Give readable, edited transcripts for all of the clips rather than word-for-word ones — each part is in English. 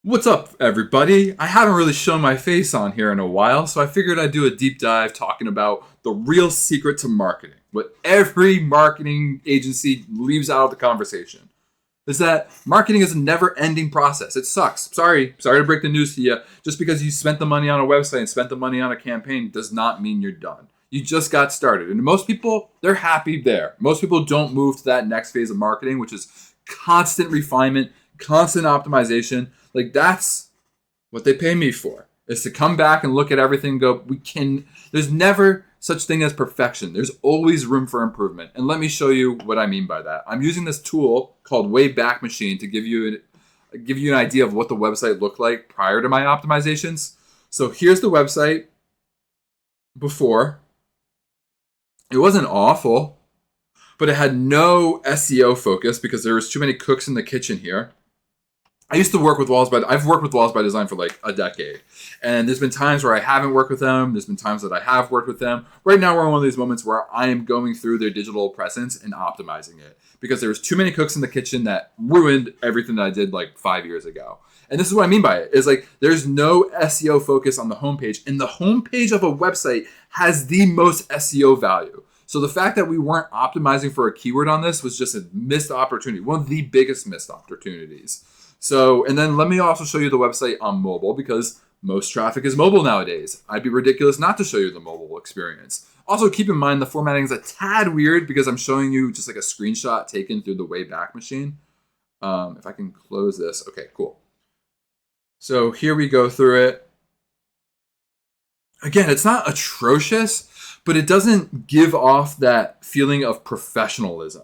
What's up, everybody? I haven't really shown my face on here in a while, so I figured I'd do a deep dive talking about the real secret to marketing. What every marketing agency leaves out of the conversation is that marketing is a never-ending process. It sucks. Sorry to break the news to you. Just because you spent the money on a website and spent the money on a campaign does not mean you're done. You just got started. And most people, they're happy there. Most people don't move to that next phase of marketing, which is constant refinement, constant optimization. Like, that's what they pay me for, is to come back and look at everything and go, there's never such thing as perfection. There's always room for improvement. And let me show you what I mean by that. I'm using this tool called Wayback Machine to give you an idea of what the website looked like prior to my optimizations. So here's the website before. It wasn't awful, but it had no SEO focus because there was too many cooks in the kitchen here. I've worked with Walls by Design for like a decade. And there's been times where I haven't worked with them. There's been times that I have worked with them. Right now, we're in one of these moments where I am going through their digital presence and optimizing it because there was too many cooks in the kitchen that ruined everything that I did like 5 years ago. And this is what I mean by it, is like there's no SEO focus on the homepage. And the homepage of a website has the most SEO value. So the fact that we weren't optimizing for a keyword on this was just a missed opportunity, one of the biggest missed opportunities. So, and then let me also show you the website on mobile because most traffic is mobile nowadays. I'd be ridiculous not to show you the mobile experience. Also, keep in mind the formatting is a tad weird because I'm showing you just like a screenshot taken through the Wayback Machine. If I can close this. Okay, cool. So here we go through it. Again, it's not atrocious, but it doesn't give off that feeling of professionalism.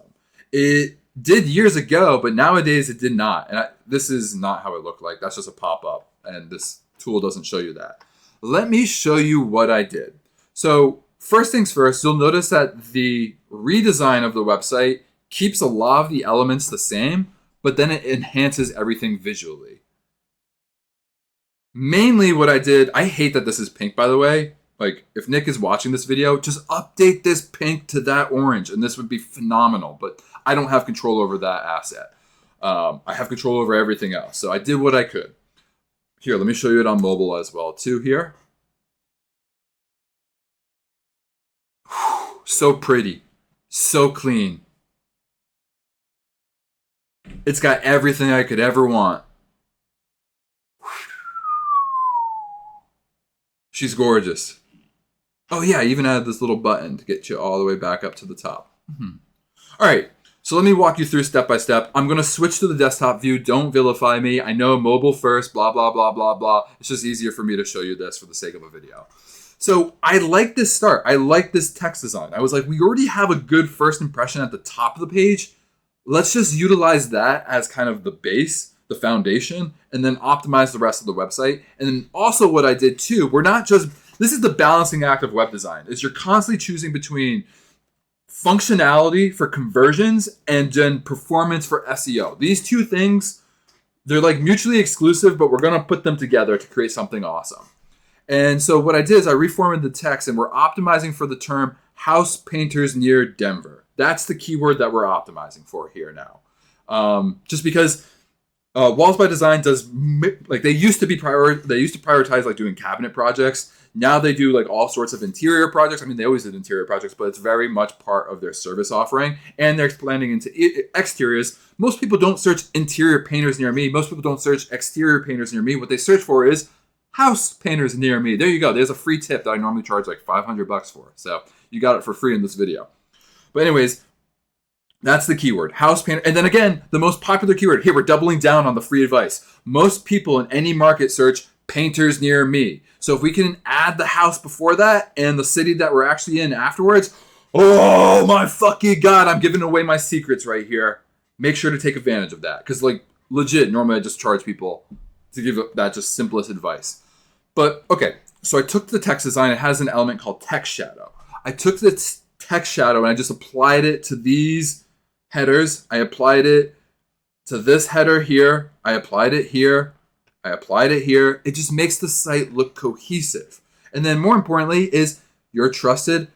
It did years ago, but nowadays it did not. And this is not how it looked like. That's just a pop-up, and this tool doesn't show you that. Let me show you what I did. So first things first, you'll notice that the redesign of the website keeps a lot of the elements the same, but then it enhances everything visually. Mainly what I did, I hate that this is pink, by the way. Like, if Nick is watching this video, just update this pink to that orange, and this would be phenomenal. But I don't have control over that asset. I have control over everything else. So I did what I could. Here, let me show you it on mobile as well, too, here. So pretty. So clean. It's got everything I could ever want. She's gorgeous. Oh yeah, I even added this little button to get you all the way back up to the top. All right, so let me walk you through step by step. I'm gonna switch to the desktop view. Don't vilify me. I know mobile first, blah, blah, blah, blah, blah. It's just easier for me to show you this for the sake of a video. So I like this start. I like this text design. I was like, we already have a good first impression at the top of the page. Let's just utilize that as kind of the base, the foundation, and then optimize the rest of the website. And then also what I did too, this is the balancing act of web design, is you're constantly choosing between functionality for conversions and then performance for SEO. These two things, they're like mutually exclusive, but we're going to put them together to create something awesome. And so what I did is I reformatted the text, and we're optimizing for the term house painters near Denver. That's the keyword that we're optimizing for here now. Just because Walls by Design does, like, they used to prioritize like doing cabinet projects. Now they do like all sorts of interior projects. I mean, they always did interior projects, but it's very much part of their service offering, and they're expanding into exteriors. Most people don't search interior painters near me. Most people don't search exterior painters near me. What they search for is house painters near me. There you go. There's a free tip that I normally charge like $500 for. So you got it for free in this video. But anyways, that's the keyword, house painter. And then again, the most popular keyword. Here, we're doubling down on the free advice. Most people in any market search painters near me. So if we can add the house before that and the city that we're actually in afterwards, oh my fucking God, I'm giving away my secrets right here. Make sure to take advantage of that. Because like legit, normally I just charge people to give that just simplest advice. But okay, so I took the text design. It has an element called text shadow. I took the text shadow and I just applied it to these headers. I applied it to this header here. I applied it here. I applied it here. It just makes the site look cohesive. And then more importantly is your trusted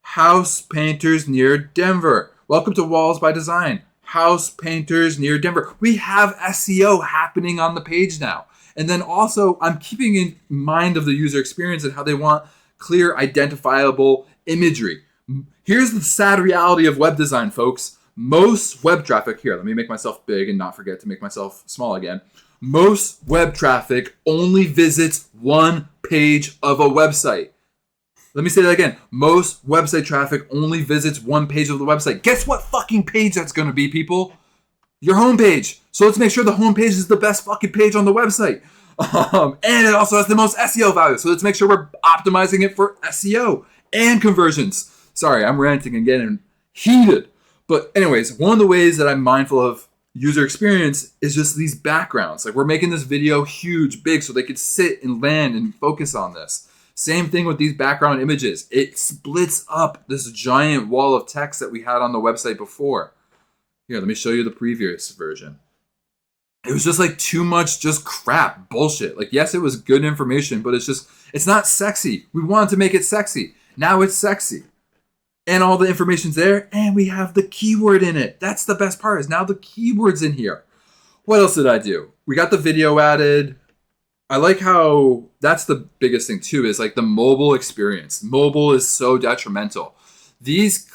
house painters near Denver. Welcome to Walls by Design. house painters near Denver. We have SEO happening on the page now. And then also, I'm keeping in mind of the user experience and how they want clear, identifiable imagery. Here's the sad reality of web design, folks. Most web traffic, here, let me make myself big and not forget to make myself small again. Most web traffic only visits one page of a website. Let me say that again. Most website traffic only visits one page of the website. Guess what fucking page that's going to be, people? Your homepage. So let's make sure the homepage is the best fucking page on the website. And it also has the most SEO value. So let's make sure we're optimizing it for SEO and conversions. Sorry, I'm ranting and getting heated. But anyways, one of the ways that I'm mindful of user experience is just these backgrounds. Like, we're making this video huge, big, so they could sit and land and focus on this. Same thing with these background images. It splits up this giant wall of text that we had on the website before. Here, let me show you the previous version. It was just like too much just crap, bullshit. Like, yes, it was good information, but it's not sexy. We wanted to make it sexy. Now it's sexy. And all the information's there, and we have the keyword in it. That's the best part, is now the keyword's in here. What else did I do? We got the video added. I like how that's the biggest thing too, is like the mobile experience. Mobile is so detrimental. These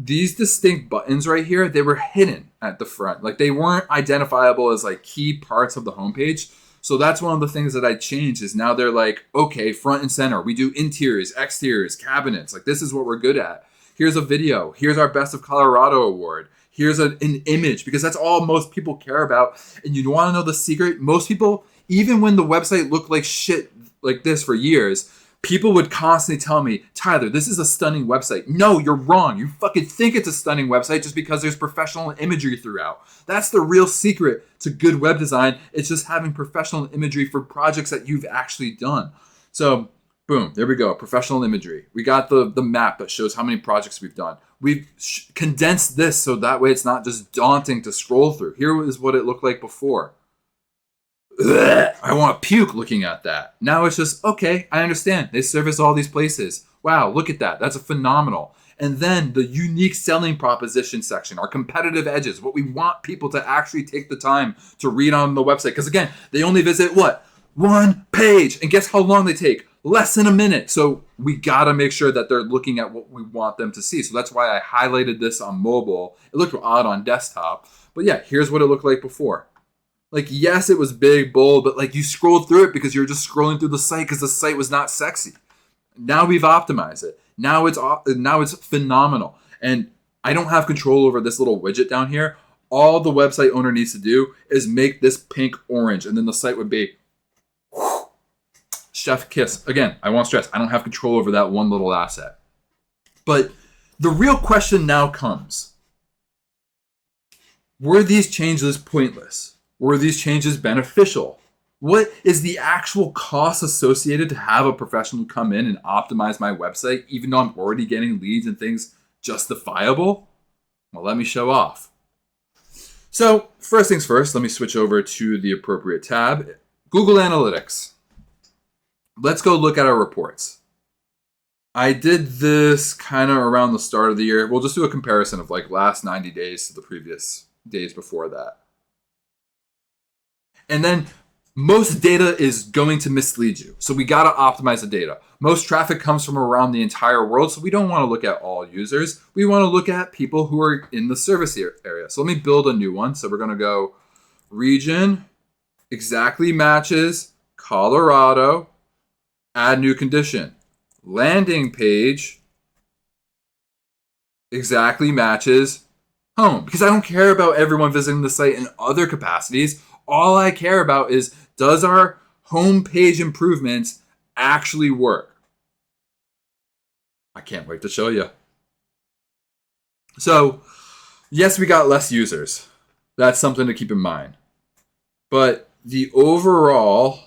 distinct buttons right here, they were hidden at the front. Like, they weren't identifiable as like key parts of the homepage. So that's one of the things that I changed, is now they're like, okay, front and center. We do interiors, exteriors, cabinets. Like, this is what we're good at. Here's a video. Here's our Best of Colorado award. Here's an image, because that's all most people care about. And you want to know the secret? Most people, even when the website looked like shit like this for years, people would constantly tell me, Tyler, this is a stunning website. No, you're wrong. You fucking think it's a stunning website just because there's professional imagery throughout. That's the real secret to good web design. It's just having professional imagery for projects that you've actually done. So, boom, there we go, professional imagery. We got the map that shows how many projects we've done. We've condensed this so that way it's not just daunting to scroll through. Here is what it looked like before. Ugh, I want to puke looking at that. Now it's just, okay, I understand. They service all these places. Wow, look at that. That's a phenomenal. And then the unique selling proposition section, our competitive edges, what we want people to actually take the time to read on the website. Because again, they only visit what? One page. And guess how long they take? Less than a minute. So we got to make sure that they're looking at what we want them to see. So that's why I highlighted this on mobile. It looked odd on desktop. But yeah, here's what it looked like before. Like, yes, it was big, bold, but like, you scrolled through it because you were just scrolling through the site because the site was not sexy. Now we've optimized it. Now it's phenomenal. And I don't have control over this little widget down here. All the website owner needs to do is make this pink orange, and then the site would be chef kiss. Again, I won't stress, I don't have control over that one little asset. But the real question now comes, were these changes pointless? Were these changes beneficial? What is the actual cost associated to have a professional come in and optimize my website, even though I'm already getting leads and things justifiable? Well, let me show off. So first things first, let me switch over to the appropriate tab. Google Analytics. Let's go look at our reports. I did this kind of around the start of the year. We'll just do a comparison of like last 90 days to the previous days before that. And then most data is going to mislead you. So we got to optimize the data. Most traffic comes from around the entire world. So we don't want to look at all users. We want to look at people who are in the service area. So let me build a new one. So we're going to go region, exactly matches, Colorado, add new condition. Landing page, exactly matches, home. Because I don't care about everyone visiting the site in other capacities. All I care about is, does our homepage improvements actually work? I can't wait to show you. So, yes, we got less users. That's something to keep in mind. But the overall,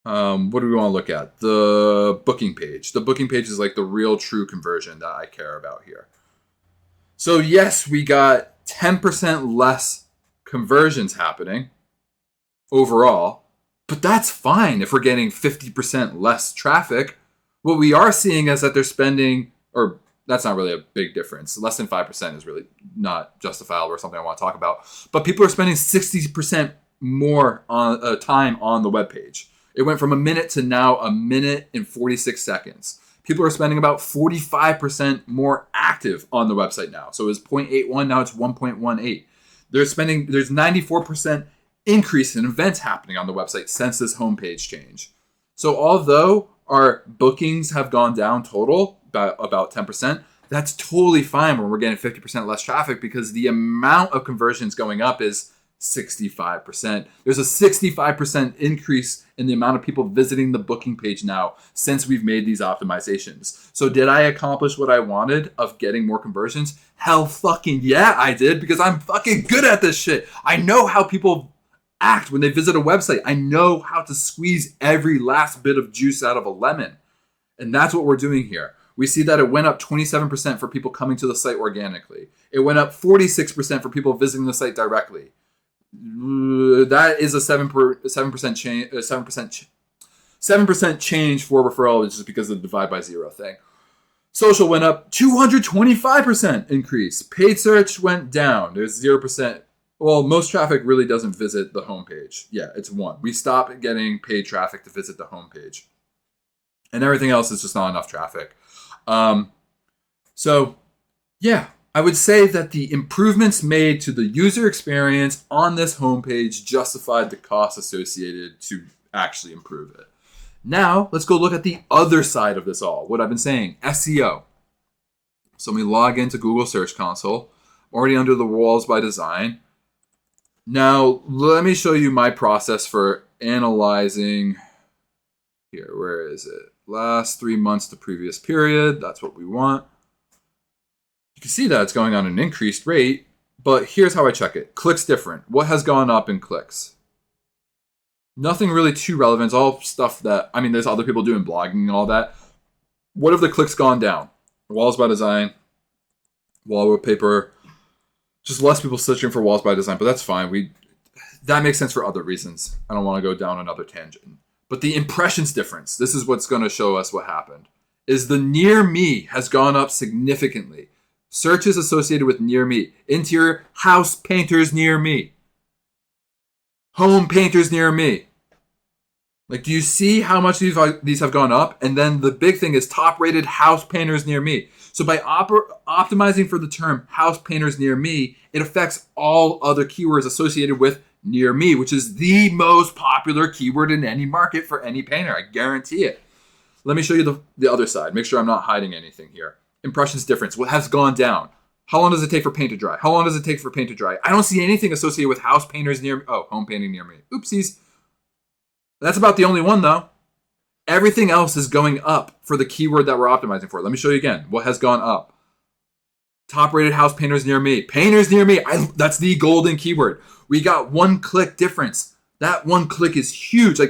what do we want to look at? The booking page. The booking page is like the real true conversion that I care about here. So yes, we got 10% less conversions happening overall, but that's fine if we're getting 50% less traffic. What we are seeing is that they're spending, or That's not really a big difference. Less than 5% is really not justifiable or something I want to talk about. But people are spending 60% more on time on the web page. It went from a minute to now a minute and 46 seconds. People are spending about 45% more active on the website now. So it was 0.81, now it's 1.18. There's 94% increase in events happening on the website since this homepage change. So although our bookings have gone down total about 10%, that's totally fine when we're getting 50% less traffic because the amount of conversions going up is 65%. There's a 65% increase in the amount of people visiting the booking page now since we've made these optimizations. So did I accomplish what I wanted of getting more conversions? Hell fucking yeah, I did, because I'm fucking good at this shit. I know how people act when they visit a website. I know how to squeeze every last bit of juice out of a lemon. And that's what we're doing here. We see that it went up 27% for people coming to the site organically. It went up 46% for people visiting the site directly. That is a 7% change. 7% change for referral, which is because of the divide by zero thing. Social went up 225% increase. Paid search went down. There's 0%. Well, most traffic really doesn't visit the homepage. Yeah, it's 1. We stopped getting paid traffic to visit the homepage, and everything else is just not enough traffic. So, yeah. I would say that the improvements made to the user experience on this homepage justified the cost associated to actually improve it. Now, let's go look at the other side of this all, what I've been saying, SEO. So let me log into Google Search Console. I'm already under the walls by design. Now, let me show you my process for analyzing. Here, where is it? Last 3 months to previous period. That's what we want. You can see that it's going on an increased rate, but here's how I check it. Clicks different. What has gone up in clicks? Nothing really too relevant. It's all stuff that, I mean, there's other people doing blogging and all that. What have the clicks gone down? Walls by design, wallpaper, just less people searching for walls by design, but that's fine. That makes sense for other reasons. I don't want to go down another tangent. But the impressions difference, this is what's going to show us what happened, is the near me has gone up significantly. Searches associated with near me. Interior house painters near me. Home painters near me. Like, do you see how much these have gone up? And then the big thing is top rated house painters near me. So by optimizing for the term house painters near me, it affects all other keywords associated with near me, which is the most popular keyword in any market for any painter. I guarantee it. Let me show you the other side. Make sure I'm not hiding anything here. Impressions difference. What has gone down? How long does it take for paint to dry? How long does it take for paint to dry? I don't see anything associated with house painters near me. Oh, home painting near me. Oopsies. That's about the only one, though. Everything else is going up for the keyword that we're optimizing for. Let me show you again. What has gone up? Top rated house painters near me. Painters near me. That's the golden keyword. We got 1 click difference. That 1 click is huge.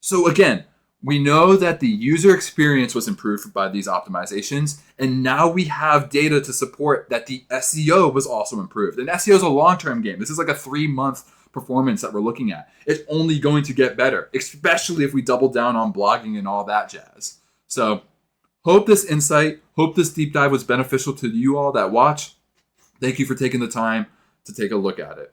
So again, we know that the user experience was improved by these optimizations, and now we have data to support that the SEO was also improved. And SEO is a long-term game. This is like a 3-month performance that we're looking at. It's only going to get better, especially if we double down on blogging and all that jazz. So hope this insight, hope this deep dive was beneficial to you all that watch. Thank you for taking the time to take a look at it.